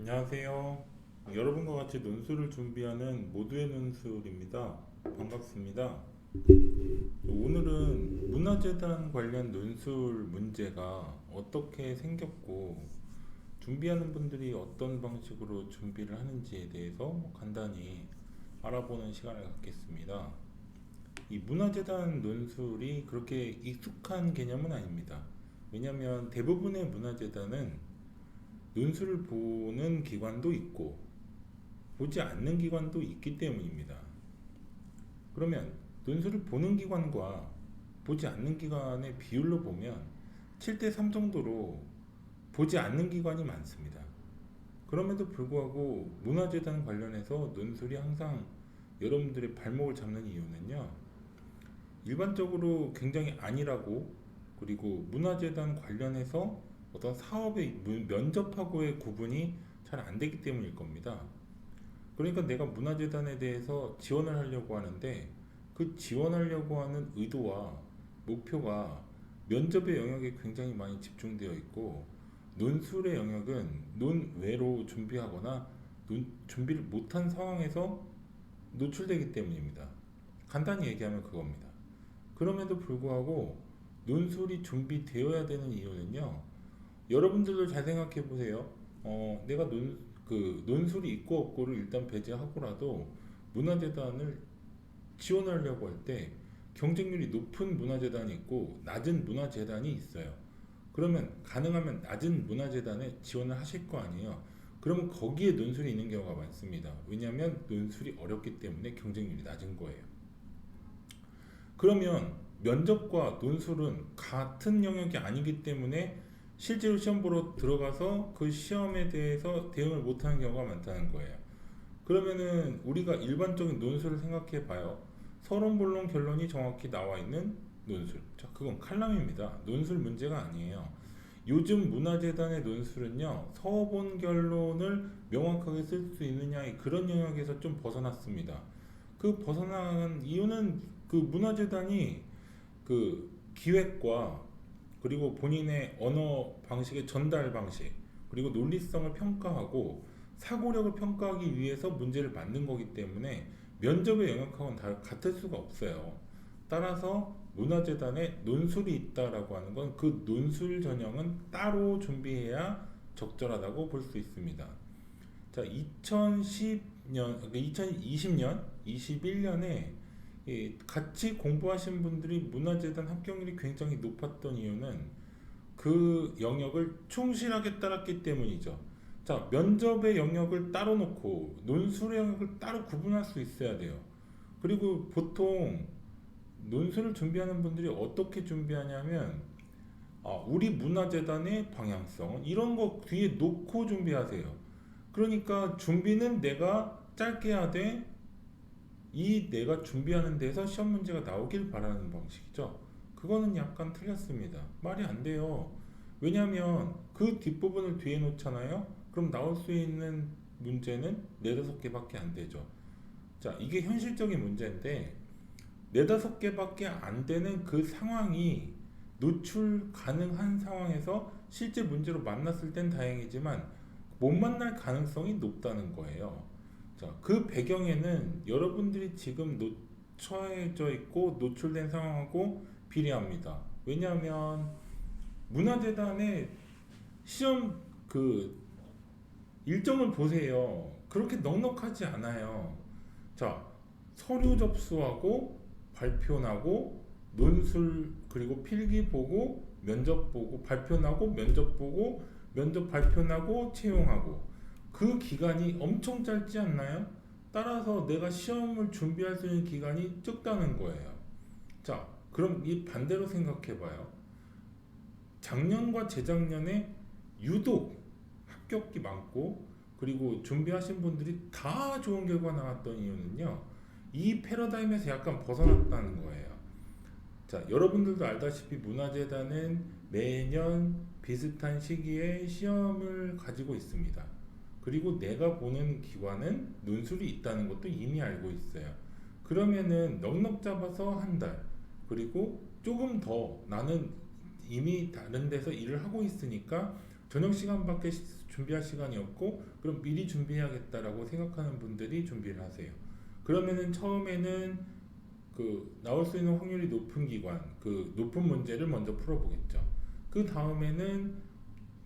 안녕하세요. 여러분과 같이 논술을 준비하는 모두의 논술입니다. 반갑습니다. 오늘은 문화재단 관련 논술 문제가 어떻게 생겼고 준비하는 분들이 어떤 방식으로 준비를 하는지에 대해서 간단히 알아보는 시간을 갖겠습니다. 이 문화재단 논술이 그렇게 익숙한 개념은 아닙니다. 왜냐하면 대부분의 문화재단은 논술을 보는 기관도 있고 보지 않는 기관도 있기 때문입니다. 그러면 논술을 보는 기관과 보지 않는 기관의 비율로 보면 7대3 정도로 보지 않는 기관이 많습니다. 그럼에도 불구하고 문화재단 관련해서 논술이 항상 여러분들의 발목을 잡는 이유는요, 일반적으로 굉장히 안일하고, 그리고 문화재단 관련해서 어떤 사업의 면접하고의 구분이 잘 안 되기 때문일 겁니다. 그러니까 내가 문화재단에 대해서 지원을 하려고 하는데 그 지원하려고 하는 의도와 목표가 면접의 영역에 굉장히 많이 집중되어 있고, 논술의 영역은 논외로 준비하거나 준비를 못한 상황에서 노출되기 때문입니다. 간단히 얘기하면 그겁니다. 그럼에도 불구하고 논술이 준비되어야 되는 이유는요, 여러분들도 잘 생각해 보세요. 내가 논술이 있고 없고를 일단 배제하고라도 문화재단을 지원하려고 할 때 경쟁률이 높은 문화재단이 있고 낮은 문화재단이 있어요. 그러면 가능하면 낮은 문화재단에 지원을 하실 거 아니에요. 그러면 거기에 논술이 있는 경우가 많습니다. 왜냐하면 논술이 어렵기 때문에 경쟁률이 낮은 거예요. 그러면 면접과 논술은 같은 영역이 아니기 때문에 실제로 시험 보러 들어가서 그 시험에 대해서 대응을 못하는 경우가 많다는 거예요. 그러면은 우리가 일반적인 논술을 생각해 봐요. 서론, 본론, 결론이 정확히 나와 있는 논술. 자, 그건 칼럼입니다. 논술 문제가 아니에요. 요즘 문화재단의 논술은요, 서본 결론을 명확하게 쓸 수 있느냐, 그런 영역에서 좀 벗어났습니다. 그 벗어난 이유는 그 문화재단이 그 기획과 그리고 본인의 언어 방식의 전달 방식, 그리고 논리성을 평가하고 사고력을 평가하기 위해서 문제를 만든 거기 때문에 면접의 영역하고는 같을 수가 없어요. 따라서 문화재단에 논술이 있다라고 하는 건 그 논술 전형은 따로 준비해야 적절하다고 볼 수 있습니다. 자, 2010년, 2020년, 21년에 같이 공부하신 분들이 문화재단 합격률이 굉장히 높았던 이유는 그 영역을 충실하게 따랐기 때문이죠. 자, 면접의 영역을 따로 놓고 논술의 영역을 따로 구분할 수 있어야 돼요. 그리고 보통 논술을 준비하는 분들이 어떻게 준비하냐면, 우리 문화재단의 방향성 이런 거 뒤에 놓고 준비하세요. 그러니까 준비는 내가 짧게 하되 이 내가 준비하는 데서 시험 문제가 나오길 바라는 방식이죠. 그거는 약간 틀렸습니다. 말이 안 돼요. 왜냐하면 그 뒷부분을 뒤에 놓잖아요. 그럼 나올 수 있는 문제는 네다섯 개밖에 안 되죠. 자, 이게 현실적인 문제인데 네다섯 개밖에 안 되는 그 상황이 노출 가능한 상황에서 실제 문제로 만났을 땐 다행이지만 못 만날 가능성이 높다는 거예요. 자, 그 배경에는 여러분들이 지금 처해져 있고 노출된 상황하고 비례합니다. 왜냐하면 문화재단의 시험 그 일정을 보세요. 그렇게 넉넉하지 않아요. 자, 서류 접수하고 발표 나고 논술 그리고 필기 보고 면접 보고 발표 나고 면접 보고 면접 발표 나고 채용하고 그 기간이 엄청 짧지 않나요? 따라서 내가 시험을 준비할 수 있는 기간이 적다는 거예요. 자, 그럼 이 반대로 생각해 봐요. 작년과 재작년에 유독 합격이 많고 그리고 준비하신 분들이 다 좋은 결과 나왔던 이유는요, 이 패러다임에서 약간 벗어났다는 거예요. 자, 여러분들도 알다시피 문화재단은 매년 비슷한 시기에 시험을 가지고 있습니다. 그리고 내가 보는 기관은 논술이 있다는 것도 이미 알고 있어요. 그러면은 넉넉 잡아서 한 달, 그리고 조금 더 나는 이미 다른 데서 일을 하고 있으니까 저녁 시간밖에 준비할 시간이 없고 그럼 미리 준비해야겠다라고 생각하는 분들이 준비를 하세요. 그러면은 처음에는 그 나올 수 있는 확률이 높은 기관, 그 높은 문제를 먼저 풀어보겠죠. 그 다음에는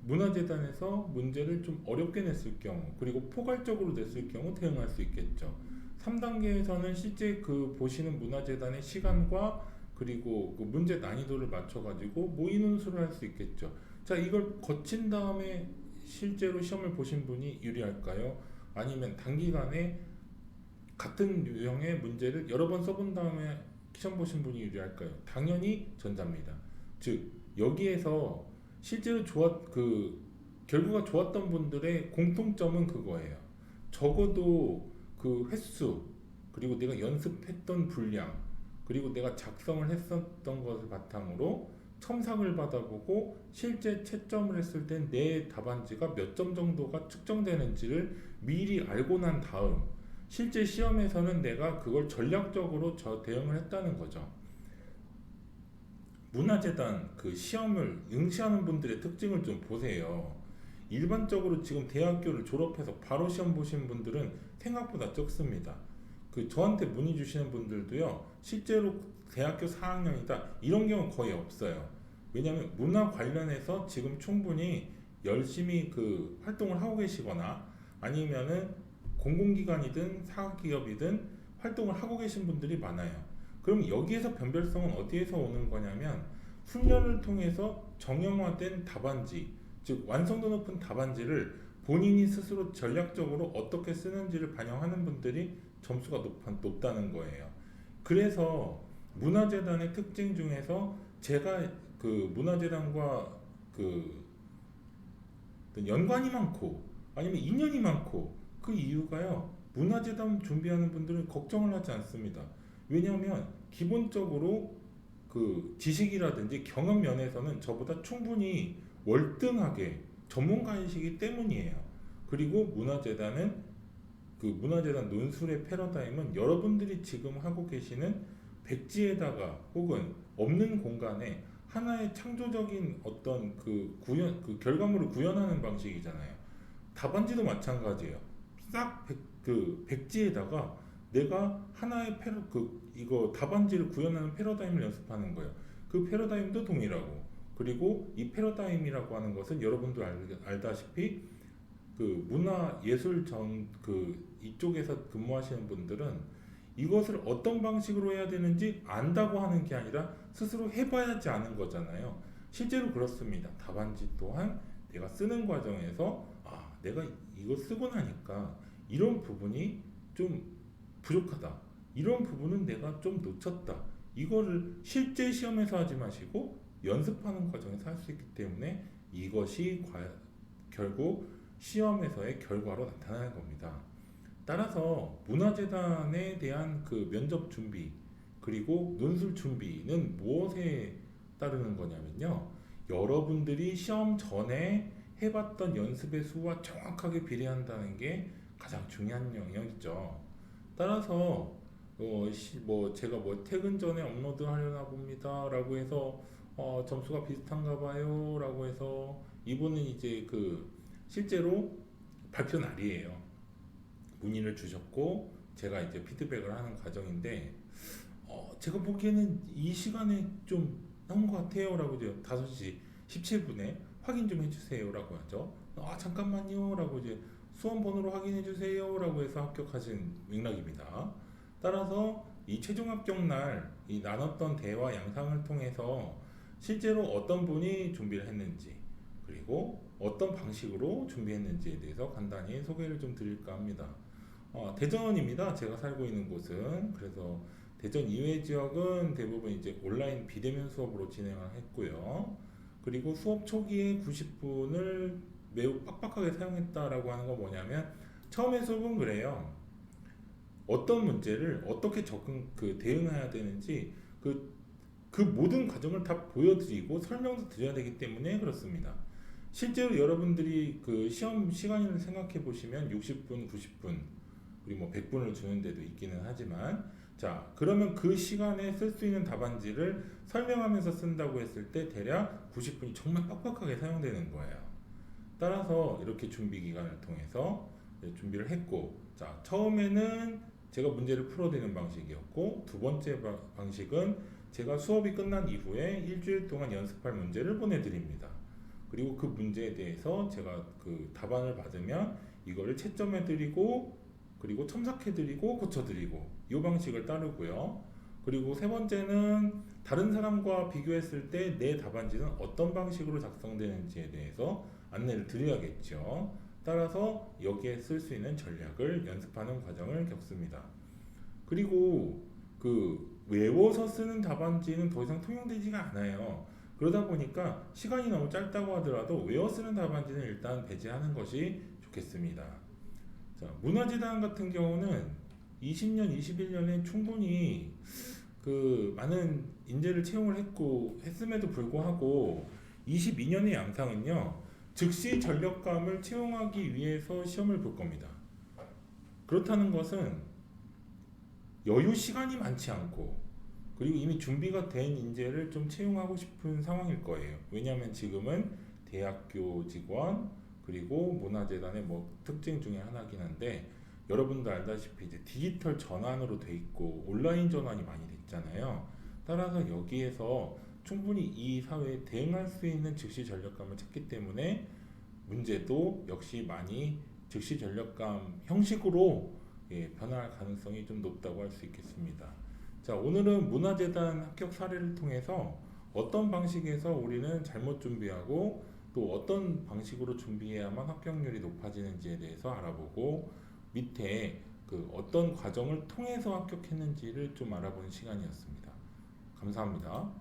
문화재단에서 문제를 좀 어렵게 냈을 경우, 그리고 포괄적으로 냈을 경우 대응할 수 있겠죠. 3단계에서는 실제 그 보시는 문화재단의 시간과 그리고 그 문제 난이도를 맞춰가지고 모의 논술을 할 수 있겠죠. 자, 이걸 거친 다음에 실제로 시험을 보신 분이 유리할까요? 아니면 단기간에 같은 유형의 문제를 여러 번 써본 다음에 시험 보신 분이 유리할까요? 당연히 전자입니다. 즉 여기에서 실제로 그 결과가 좋았던 분들의 공통점은 그거예요. 적어도 그 횟수, 그리고 내가 연습했던 분량, 그리고 내가 작성을 했었던 것을 바탕으로 첨삭을 받아보고 실제 채점을 했을 때 내 답안지가 몇 점 정도가 측정되는지를 미리 알고 난 다음 실제 시험에서는 내가 그걸 전략적으로 대응을 했다는 거죠. 문화재단 그 시험을 응시하는 분들의 특징을 좀 보세요. 일반적으로 지금 대학교를 졸업해서 바로 시험 보시는 분들은 생각보다 적습니다. 그 저한테 문의 주시는 분들도요, 실제로 대학교 4학년이다 이런 경우 거의 없어요. 왜냐하면 문화 관련해서 지금 충분히 열심히 그 활동을 하고 계시거나 아니면은 공공기관이든 사기업이든 활동을 하고 계신 분들이 많아요. 그럼 여기에서 변별성은 어디에서 오는 거냐면 훈련을 통해서 정형화된 답안지, 즉 완성도 높은 답안지를 본인이 스스로 전략적으로 어떻게 쓰는지를 반영하는 분들이 점수가 높다는 거예요. 그래서 문화재단의 특징 중에서 제가 그 문화재단과 그 연관이 많고 아니면 인연이 많고 그 이유가요. 문화재단 준비하는 분들은 걱정을 하지 않습니다. 왜냐하면 기본적으로 그 지식이라든지 경험 면에서는 저보다 충분히 월등하게 전문가이시기 때문이에요. 그리고 문화재단은 그 문화재단 논술의 패러다임은 여러분들이 지금 하고 계시는 백지에다가 혹은 없는 공간에 하나의 창조적인 어떤 그 결과물을 구현하는 방식이잖아요. 답안지도 마찬가지예요. 그 백지에다가 내가 하나의 이거 답안지를 구현하는 패러다임을 연습하는 거예요. 그 패러다임도 동일하고, 그리고 이 패러다임이라고 하는 것은 여러분도 알다시피 그 문화 예술 이쪽에서 근무하시는 분들은 이것을 어떤 방식으로 해야 되는지 안다고 하는 게 아니라 스스로 해봐야지 아는 거잖아요. 실제로 그렇습니다. 답안지 또한 내가 쓰는 과정에서 내가 이거 쓰고 나니까 이런 부분이 좀 부족하다. 이런 부분은 내가 좀 놓쳤다. 이거를 실제 시험에서 하지 마시고 연습하는 과정에서 할 수 있기 때문에 이것이 결국 시험에서의 결과로 나타나는 겁니다. 따라서 문화재단에 대한 그 면접 준비 그리고 논술 준비는 무엇에 따르는 거냐면요. 여러분들이 시험 전에 해봤던 연습의 수와 정확하게 비례한다는 게 가장 중요한 영역이죠. 따라서 제가 퇴근 전에 업로드 하려나 봅니다 라고 해서 점수가 비슷한가 봐요 라고 해서 이분은 이제 실제로 발표 날이에요. 문의를 주셨고 제가 이제 피드백을 하는 과정인데 제가 보기에는 이 시간에 좀 나온 것 같아요 라고 이제 5시 17분에 확인 좀 해주세요 라고 하죠. 잠깐만요 라고 이제 수험 번호로 확인해 주세요 라고 해서 합격하신 맥락입니다. 따라서 이 최종 합격 날 이 나눴던 대화 양상을 통해서 실제로 어떤 분이 준비를 했는지 그리고 어떤 방식으로 준비했는지에 대해서 간단히 소개를 좀 드릴까 합니다. 대전입니다. 제가 살고 있는 곳은. 그래서 대전 이외 지역은 대부분 이제 온라인 비대면 수업으로 진행을 했고요. 그리고 수업 초기에 90분을 매우 빡빡하게 사용했다라고 하는 건 뭐냐면 처음에 수업은 그래요. 어떤 문제를 어떻게 대응해야 되는지 그 모든 과정을 다 보여드리고 설명도 드려야 되기 때문에 그렇습니다. 실제로 여러분들이 그 시험 시간을 생각해 보시면 60분, 90분, 그리고 100분을 주는 데도 있기는 하지만 자, 그러면 그 시간에 쓸 수 있는 답안지를 설명하면서 쓴다고 했을 때 대략 90분이 정말 빡빡하게 사용되는 거예요. 따라서 이렇게 준비 기간을 통해서 준비를 했고, 자, 처음에는 제가 문제를 풀어드리는 방식이었고, 두 번째 방식은 제가 수업이 끝난 이후에 일주일 동안 연습할 문제를 보내드립니다. 그리고 그 문제에 대해서 제가 그 답안을 받으면 이거를 채점해드리고, 그리고 첨삭해드리고 고쳐드리고, 이 방식을 따르고요. 그리고 세 번째는 다른 사람과 비교했을 때 내 답안지는 어떤 방식으로 작성되는지에 대해서 안내를 드려야겠죠. 따라서 여기에 쓸 수 있는 전략을 연습하는 과정을 겪습니다. 그리고 그 외워서 쓰는 답안지는 더 이상 통용되지가 않아요. 그러다 보니까 시간이 너무 짧다고 하더라도 외워 쓰는 답안지는 일단 배제하는 것이 좋겠습니다. 자, 문화재단 같은 경우는 20년, 21년에 충분히 그 많은 인재를 채용을 했음에도 불구하고 22년의 양상은요, 즉시 전력감을 채용하기 위해서 시험을 볼 겁니다. 그렇다는 것은 여유 시간이 많지 않고, 그리고 이미 준비가 된 인재를 좀 채용하고 싶은 상황일 거예요. 왜냐하면 지금은 대학교 직원, 그리고 문화재단의 뭐 특징 중에 하나긴 한데, 여러분도 알다시피 이제 디지털 전환으로 돼 있고 온라인 전환이 많이 됐잖아요. 따라서 여기에서 충분히 이 사회에 대응할 수 있는 즉시 전력감을 찾기 때문에 문제도 역시 많이 즉시 전력감 형식으로 변화할 가능성이 좀 높다고 할 수 있겠습니다. 자, 오늘은 문화재단 합격 사례를 통해서 어떤 방식에서 우리는 잘못 준비하고 또 어떤 방식으로 준비해야만 합격률이 높아지는지에 대해서 알아보고, 밑에 그 어떤 과정을 통해서 합격했는지를 좀 알아보는 시간이었습니다. 감사합니다.